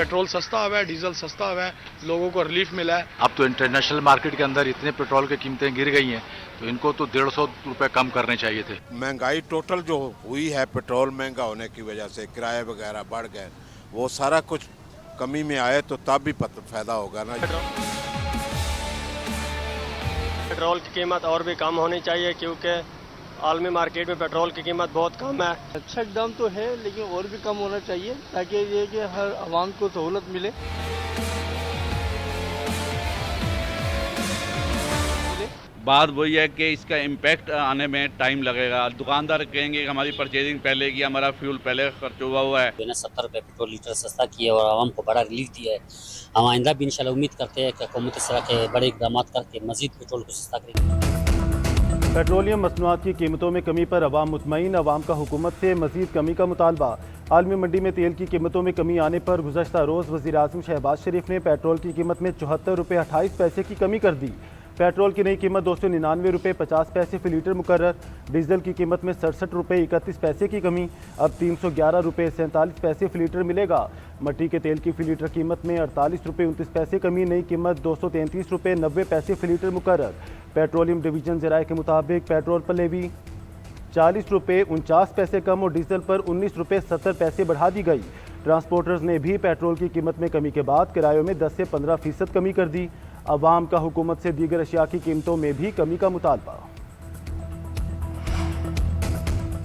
Petrol सस्ता हुआ है, डीजल सस्ता हुआ है, लोगों को रिलीफ मिला है। अब तो इंटरनेशनल मार्केट के अंदर इतने पेट्रोल की कीमतें गिर गई हैं, तो इनको तो 150 रुपए कम करने चाहिए थे। महंगाई टोटल जो हुई है, पेट्रोल महंगा होने की वजह से किराए वगैरह बढ़ गए, वो सारा कुछ कमी में आए तो तब भी फायदा होगा ना। पेट्रोल की कीमत और भी कम होनी चाहिए, क्योंकि आलमी मार्केट में पेट्रोल की कीमत बहुत कम है। अच्छा दाम तो है, लेकिन और भी कम होना चाहिए ताकि ये कि हर आवाम को सहूलत मिले। बात वही है कि इसका इम्पैक्ट आने में टाइम लगेगा। दुकानदार कहेंगे कि हमारी परचेजिंग पहले की, हमारा फ्यूल पहले खर्च हुआ है। 70 रुपये पेट्रोल लीटर सस्ता किया और आवाम को बड़ा रिलीफ दिया है। हम आइंदा भी इंशाल्लाह उम्मीद करते हैं कि हुकूमत इस तरह के बड़े इकदाम करके मजीद पेट्रोल को सस्ता करेगी। पेट्रोलियम मसनूआत की कीमतों में कमी पर अवाम मुतमईन, अवाम का हुकूमत से मजीद कमी का मुतालबा। आलमी मंडी में तेल की कीमतों में कमी आने पर गुज़श्ता रोज़ वज़ीर आज़म शहबाज शरीफ ने पेट्रोल की कीमत में 74 रुपये 28 पैसे की कमी कर दी। पेट्रोल की नई कीमत 299 रुपये 50 पैसे फ़ी लीटर मुकर्रर। डीजल की कीमत में 67 रुपये 31 पैसे की कमी, अब 311 रुपये 47 पैसे फ़ी लीटर मिलेगा। मट्टी के तेल की फ़ी लीटर कीमत में 48 रुपये 29 पैसे कमी, नई कीमत 233 रुपये 90 पैसे फ़ी लीटर मुकर्रर। पेट्रोलियम डिवीज़न ज़राए के मुताबिक पेट्रोल पर लेवी 40 रुपये 49 पैसे कम और डीजल पर 19 रुपये 70 पैसे बढ़ा दी गई। ट्रांसपोर्टर्स ने भी पेट्रोल की कीमत में कमी के बाद किरायों में 10 से 15% कमी कर दी। अवाम का हुकूमत से दीगर अशिया की कीमतों में भी कमी का मुतालबा।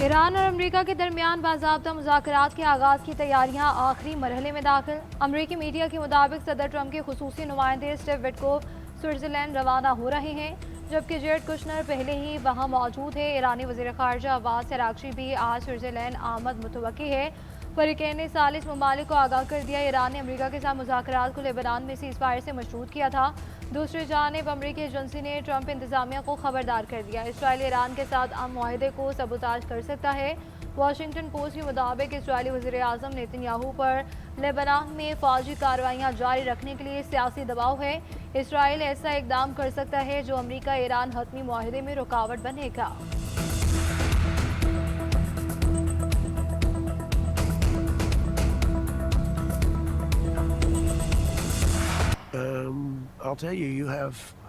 ईरान और अमरीका के दरमियान बाज़ाब्ता मुज़ाकरात के आगाज़ की तैयारियां आखिरी मरहले में दाखिल। अमरीकी मीडिया के मुताबिक सदर ट्रंप के खुसूसी नुमाइंदे स्टीव विटकोफ स्विट्ज़रलैंड रवाना हो रहे हैं, जबकि जेरेड कुशनर पहले ही वहां मौजूद है। ईरानी वज़ीर ख़ारजा अब्बास अराग़ची भी आज स्विट्ज़रलैंड आमद मुतवक्की है। फ़रीक़ैन ने 40 ममालिक को आगाह कर दिया। ईरान ने अमरीका के साथ मुज़ाकरात को लेबनान में सीज़ फायर से मशरूत किया था। दूसरी जानिब अमरीकी एजेंसी ने ट्रंप इंतज़ामिया को खबरदार कर दिया, इसराइल ईरान के साथ अमन मुआहदे को सबूताज कर सकता है। वाशिंगटन पोस्ट के मुताबिक इसराइली वज़ीर आज़म नेतन्याहू पर लेबनान में फ़ौजी कार्रवाइयाँ जारी रखने के लिए सियासी दबाव है। इसराइल ऐसा इकदाम कर सकता है जो अमरीका ईरान हतमी मुआहदे में रुकावट बनेगा। I'll tell you,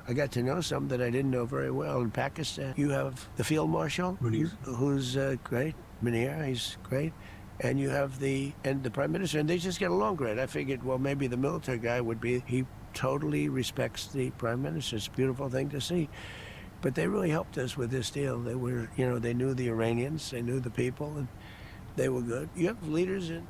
I got to know some that I didn't know very well. In Pakistan, you have the Field Marshal, who's great, Munir, he's great. And you have the Prime Minister, and they just get along great. I figured, well, maybe the military guy would be, he totally respects the Prime Minister. It's a beautiful thing to see. But they really helped us with this deal. They were, they knew the Iranians, they knew the people, and they were good. You have leaders in...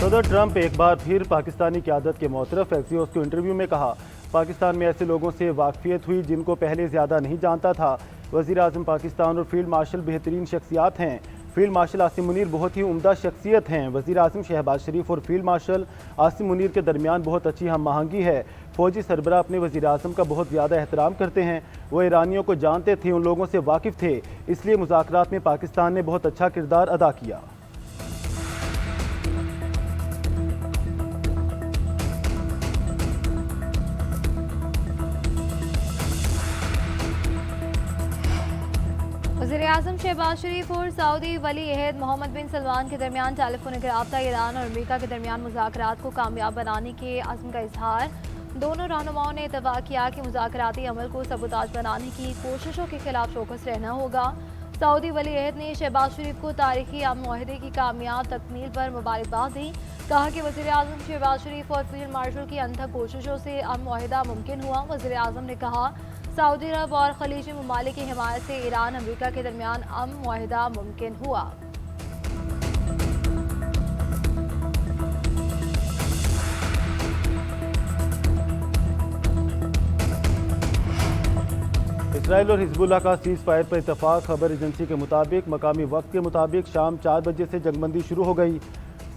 सदर Trump एक बार फिर पाकिस्तानी क़यादत के मोतरफ। Axios को interview में कहा, पाकिस्तान में ऐसे लोगों से वाकफियत हुई जिनको पहले ज़्यादा नहीं जानता था। वज़ीर आज़म पाकिस्तान और फील्ड मार्शल बेहतरीन शख्सियात हैं। फील्ड मार्शल आसिम मुनीर बहुत ही उम्दा शख्सियत हैं। वज़ीर आज़म शहबाज शरीफ और फील्ड मार्शल आसिम मुनीर के दरमियान बहुत अच्छी हम आहंगी है। फ़ौजी सरबराह अपने वज़ीर आज़म का बहुत ज़्यादा एहतराम करते हैं। वो ईरानियों को जानते थे, उन लोगों से वाकिफ़ थे, इसलिए मुज़ाकरात में पाकिस्तान ने बहुत अच्छा किरदार अदा किया। वज़ीर-ए-आज़म शहबाज शरीफ और सऊदी वली अहद मोहम्मद बिन सलमान के दरमियान टेलीफोनिक राब्ता ईरान और अमेरिका के दरमियान मुज़ाकरात को कामयाब बनाने के अज़्म का इजहार। दोनों रहनुमाओं ने इत्तफ़ाक़ किया कि मुज़ाकराती अमल को सबूताज बनाने की कोशिशों के खिलाफ चौकस रहना होगा। सऊदी वली अहद ने शहबाज शरीफ को तारीखी अमन मुआहदे की कामयाब तकमील पर मुबारकबाद दी। कहा कि वज़ीर-ए-आज़म शहबाज शरीफ और फील्ड मार्शल की अनथक कोशिशों से अमन मुआहदा मुमकिन हुआ। वज़ीर-ए-आज़म ने कहा, सऊदी अरब और खलीजी ममालिक की हिमायत से ईरान अमरीका के दरमियान अमन मुआहदा मुमकिन हुआ। इसराइल और हिजबुल्लाह का सीज़ फायर पर इत्तफाक। खबर एजेंसी के मुताबिक मकामी वक्त के मुताबिक शाम 4 बजे से जंगबंदी शुरू हो गई।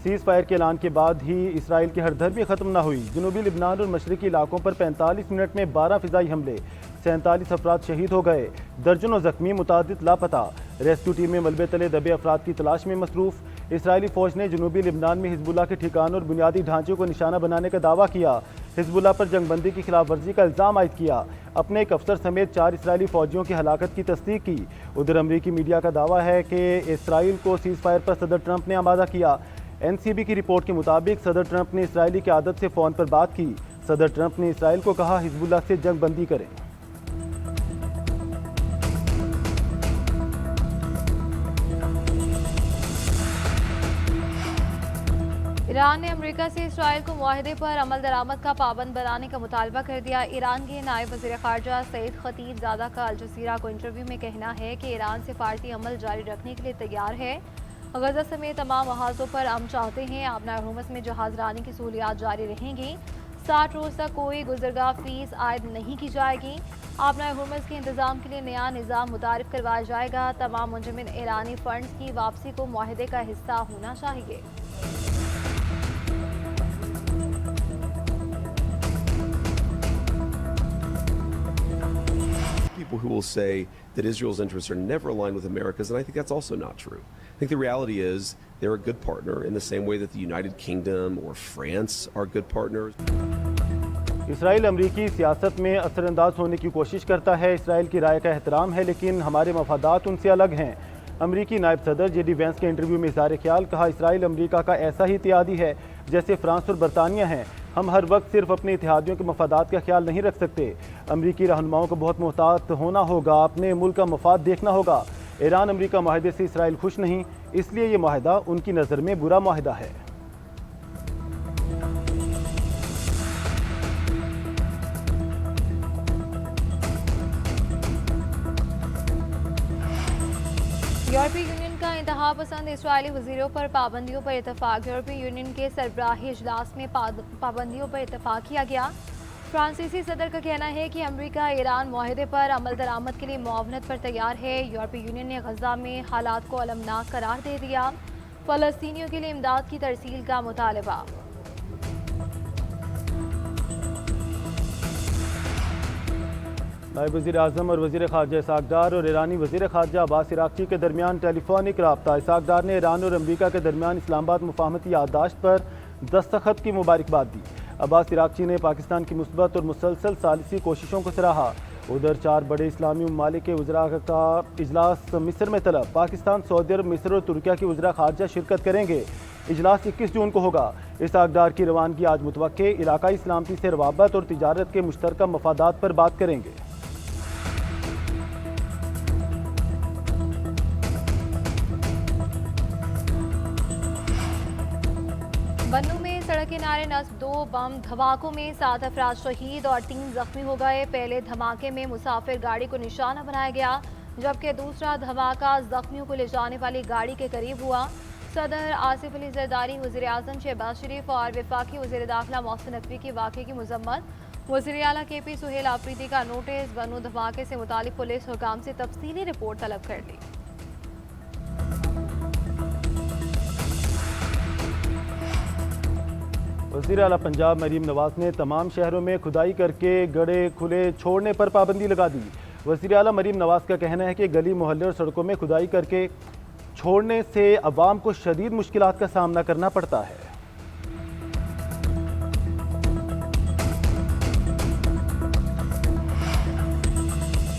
सीज़ फायर के ऐलान के बाद ही इसराइल की हरधर्मी ख़त्म न हुई। जनूबी लिबनान और मशरक़ी इलाकों पर 45 मिनट में 12 फ़िज़ाई हमले, 47 अफराद शहीद हो गए, दर्जनों ज़ख्मी, मुतादिद लापता। रेस्क्यू टीमें मलबे तले दबे अफराद की तलाश में मसरूफ़। इसराइली फ़ौज ने जनूबी लिबनान में हिजबुल्लाह के ठिकानों और बुनियादी ढांचे को निशाना बनाने का दावा किया। हिजबुल्लाह पर जंगबंदी की खिलाफ वर्जी का इल्ज़ाम आयद किया। अपने एक अफसर समेत 4 इसराइली फ़ौजियों की हलाकत की तस्दीक की। उधर अमरीकी मीडिया का दावा है कि इसराइल को सीज़ फायर पर सदर ट्रंप ने आमादा किया। NCB की रिपोर्ट के मुताबिक सदर ट्रंप ने इसराइली क़यादत से फ़ोन पर बात की। सदर ट्रंप ने इसराइल को कहा हिजबुल्लाह से जंग बंदी करें। ईरान ने अमेरिका से इसराइल को मुआहदे पर अमल दरामद का पाबंद बनाने का मुतालबा कर दिया। ईरान के नायब वज़ीर ख़ारजा सईद खतीबज़ादा का अल जज़ीरा को इंटरव्यू में कहना है कि ईरान सिफारती अमल जारी रखने के लिए तैयार है। गज़ा समेत तमाम महाजों पर हम चाहते हैं आबना हुर्मुज़ में जहाज़रानी की सहूलियात जारी रहेंगी। 60 रोज़ तक कोई गुज़रगा फीस आयद नहीं की जाएगी। आबना हुर्मुज़ के इंतज़ाम के लिए नया निज़ाम मुतारिफ करवाया जाएगा। तमाम मुंजमिन ईरानी फ़ंड्स की वापसी को मुआहदे का हिस्सा होना चाहिए। People who will say that Israel's interests are never aligned with America's, and I think that's also not true. I think the reality is they're a good partner in the same way that the United Kingdom or France are good partners. Israel अमरीकी सियासत में असरअंदाज होने की कोशिश करता है। Israel की राय का एहतराम है, लेकिन हमारे मफादात उनसे अलग हैं। अमरीकी नायब सदर JD वैंस के इंटरव्यू में इज़हार ख्याल कहा इसराइल अमरीका का ऐसा ही इत्तेहादी है जैसे फ्रांस और बरतानिया हैं। हम हर वक्त सिर्फ अपने इत्तेहादियों के मफादात का ख्याल नहीं रख सकते। अमरीकी रहनुमाओं को बहुत मोहतात होना होगा, अपने मुल्क का मफाद देखना होगा। ईरान अमरीका माहदे से इसराइल खुश नहीं, इसलिए ये माहदा उनकी नज़र में बुरा माहदा है। यूरोपीय यूनियन का इंतहा पसंद इसराइली वज़ीरों पर पाबंदियों पर इतफाक़। यूरोपीय यूनियन के सरबराही इजलास में पाबंदियों पर इतफाक़ किया गया। फ्रांसीसी सदर का कहना है कि अमेरिका ईरान मुआहदे पर अमल दरामद के लिए मुआवनत पर तैयार है। यूरोपीय यूनियन ने गज़ा में हालात को अलमनाक करार दे दिया। फ़लस्तीनियों के लिए इमदाद की तरसील का मुतालबा। नायब वज़ीर आज़म और वज़ीर ख़ारजा इसहाक़ डार और ईरानी वज़ीर ख़ारजा अब्बास इराक़ची के दरमियान टेलीफोनिक रब्ता। इसहाक़ डार ने ईरान और अमरीका के दरमियान इस्लामाबाद मुफ़ाहमती याददाश्त पर दस्तखत की मुबारकबाद दी। अब्बास इराक़ची ने पाकिस्तान की मुस्बत और मुसलसल सालिसी कोशिशों को सराहा। उधर 4 बड़े इस्लामी ममालिक के वज़रा का इजलास मिस्र में तलब। पाकिस्तान, सऊदी अरब, मिस्र और तुर्किया के वज़रा ख़ारजा शिरकत करेंगे। इजलास 21 जून को होगा। इसहाक़ डार की रवानगी आज मुतवक्के इलाकाई सलामती से रवाबत और तिजारत के मुश्तरका मफादात पर बात करेंगे। बन्नू में सड़क किनारे नस्ब 2 बम धमाकों में 7 अफराद शहीद और 3 जख्मी हो गए। पहले धमाके में मुसाफिर गाड़ी को निशाना बनाया गया, जबकि दूसरा धमाका जख्मियों को ले जाने वाली गाड़ी के करीब हुआ। सदर आसिफ अली जरदारी, वज़ीर आज़म शहबाज शरीफ और वफाकी वज़ीर दाखिला मोहसिन नकवी की वाक़े की मज़म्मत। वज़ीर आला KP सुहेल आफरीदी का नोटिस। बन्नू धमाके से मुतालिक पुलिस हुकाम से तफसीली रिपोर्ट तलब कर ली। वज़ीर आला पंजाब मरीम नवाज ने तमाम शहरों में खुदाई करके गड्ढे खुले छोड़ने पर पाबंदी लगा दी। वज़ीर आला मरीम नवाज का कहना है कि गली मोहल्ले और सड़कों में खुदाई करके छोड़ने से अवाम को शदीद मुश्किलात का सामना करना पड़ता है।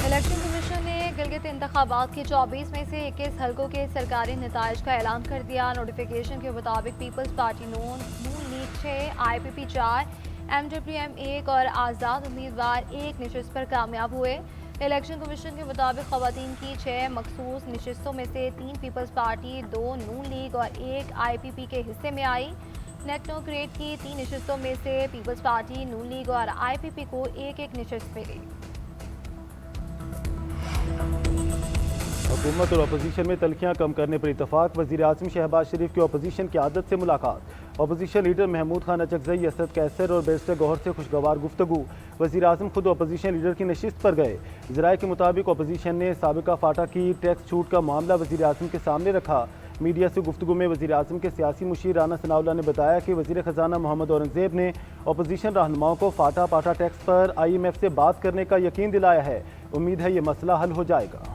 इलेक्शन कमीशन ने गिलगित इंतखाबात के 24 में से 21 हलकों के सरकारी नताइज का ऐलान कर दिया। नोटिफिकेशन के मुताबिक पीपल्स पार्टी नून लीग 6, IPP 4, MWM 1 और आज़ाद उम्मीदवार 1 नशिस्त पर कामयाब हुए। इलेक्शन कमीशन के मुताबिक ख़वातीन की 6 मखसूस नशिस्तों में से 3 पीपल्स पार्टी, 2 नून लीग और 1 IPP के हिस्से में आई। नेक्नोक्रेट की 3 नशिस्तों में से पीपल्स पार्टी, नून लीग और IPP को 1-1 नशिस्त मिली। हुकूमत और अपोजिशन में तलखियाँ कम करने पर इतफाक़। वज़ीर आज़म शहबाज शरीफ की अपोजिशन की आदत से मुलाकात। अपोजिशन लीडर महमूद खान अचकज़ई, असद कैसर और बैरिस्टर गौहर से खुशगवार गुफ्तगू। वज़ीर आज़म खुद अपोजिशन लीडर की नशिस्त पर गए। ज़राए के मुताबिक अपोजिशन ने साबिका फाटा की टैक्स छूट का मामला वज़ीर आज़म के सामने रखा। मीडिया से गुफ्तगू में वज़ीर आज़म के सियासी मुशीर राना सनाउल्लाह ने बताया कि वज़ीर ख़जाना मोहम्मद औरंगज़ेब ने अपोजिशन रहनुमाओं को फाटा टैक्स पर IMF से बात करने का यकीन दिलाया है। उम्मीद है ये मसला हल हो जाएगा।